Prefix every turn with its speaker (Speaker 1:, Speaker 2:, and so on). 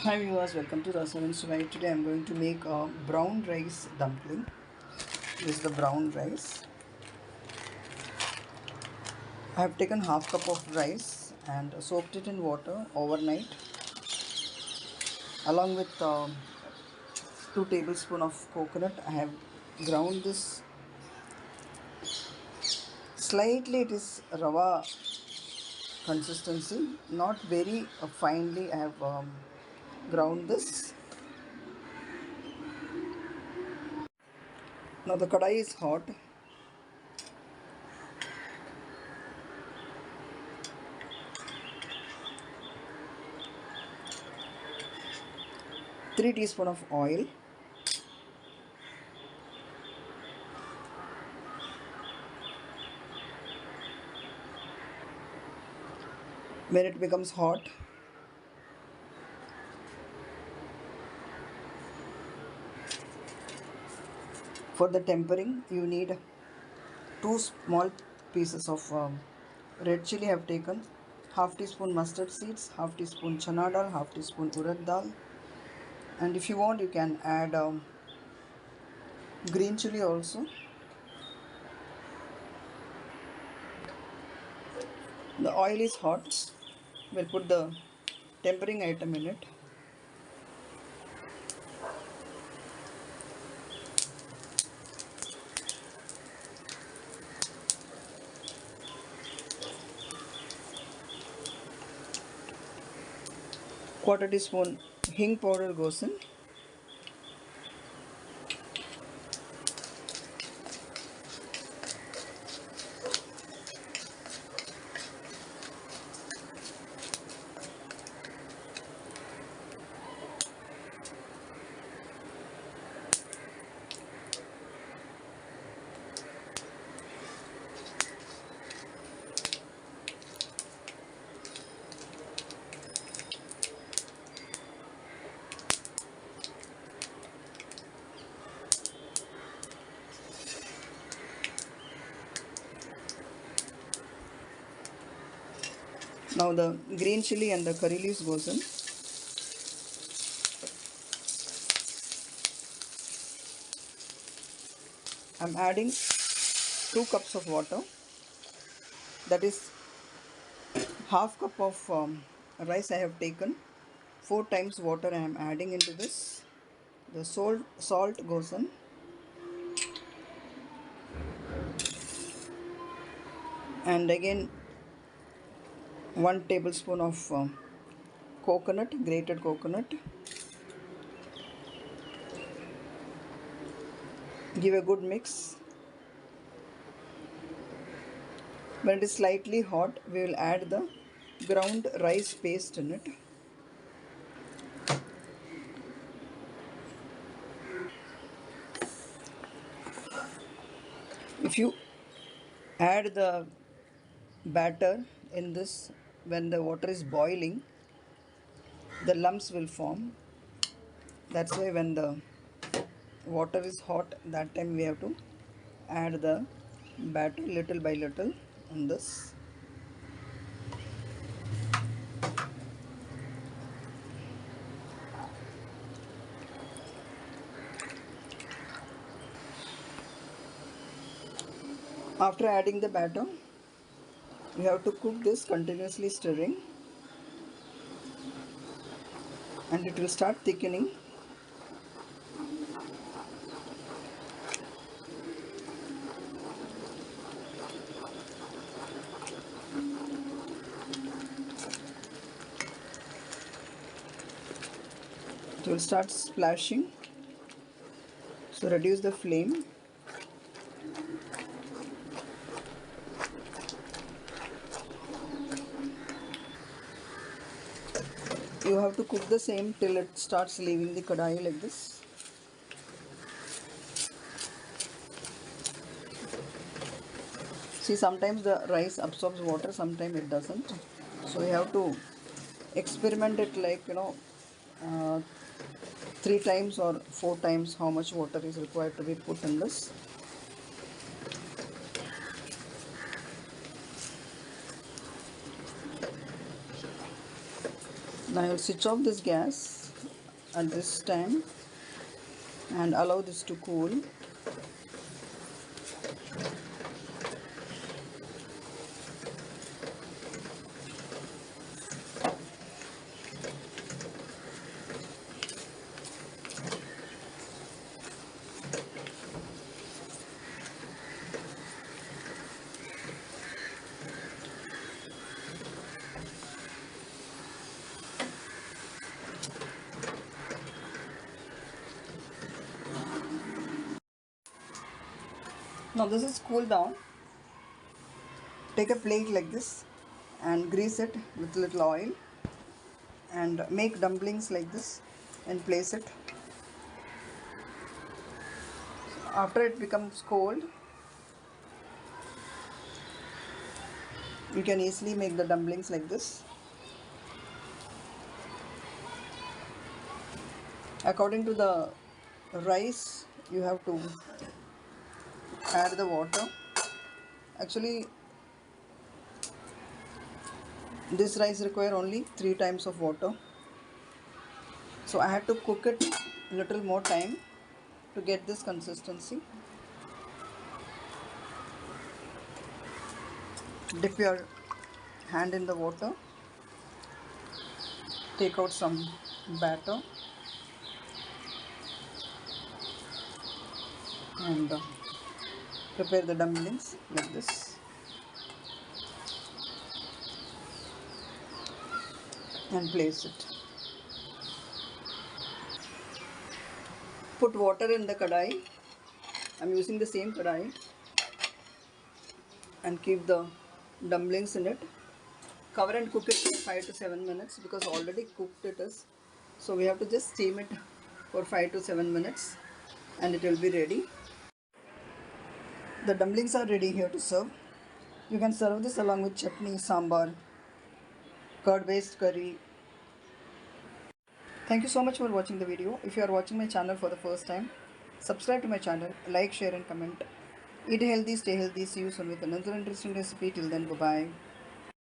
Speaker 1: Hi viewers, welcome to Rasavinsuvai. Today I am going to make a brown rice dumpling. This is the brown rice. I have taken half cup of rice and soaked it in water overnight along with 2 tablespoons of coconut. I have ground this slightly, it is rava consistency, not very finely. I have ground this. Now the kadai is hot. 3 teaspoons of oil. When it becomes hot, for the tempering you need 2 small pieces of red chilli. I have taken half teaspoon mustard seeds, half teaspoon chana dal, half teaspoon urad dal, and if you want you can add green chilli also. The oil is hot. We'll put the tempering item in it. Quarter teaspoon hing powder goes in. Now the green chilli and the curry leaves goes in. I'm adding 2 cups of water, that is half cup of rice I have taken. 4 times water I am adding into this. The salt goes in. And again 1 tablespoon of coconut, grated coconut. Give a good mix. When it is slightly hot, we will add the ground rice paste in it. If you add the batter in this when the water is boiling, the lumps will form. That's why when the water is hot, that time we have to add the batter little by little on this. After adding the batter, we have to cook this continuously stirring, and it will start thickening. It will start splashing, so reduce the flame. You have to cook the same till it starts leaving the kadai like this. See, sometimes the rice absorbs water, sometimes it doesn't. So you have to experiment it, like, 3 times or 4 times how much water is required to be put in this. Now I will switch off this gas. at this time and allow this to cool. Now this is cooled down. Take a plate like this and grease it with little oil and make dumplings like this and place it. After it becomes cold, you can easily make the dumplings like this. According to the rice, you have to add the water. Actually, this rice require only 3 times of water. So I had to cook it a little more time to get this consistency. Dip your hand in the water. Take out some batter and prepare the dumplings like this and place it. Put water in the kadai. I'm using the same kadai and keep the dumplings in it. Cover and cook it for 5 to 7 minutes because already cooked it is. So we have to just steam it for 5 to 7 minutes and it will be ready. The dumplings are ready here to serve. You can serve this along with chutney, sambar, curd based curry. Thank you so much for watching the video. If you are watching my channel for the first time, subscribe to my channel, like, share and comment. Eat healthy, stay healthy. See you soon with another interesting recipe. Till then, bye-bye.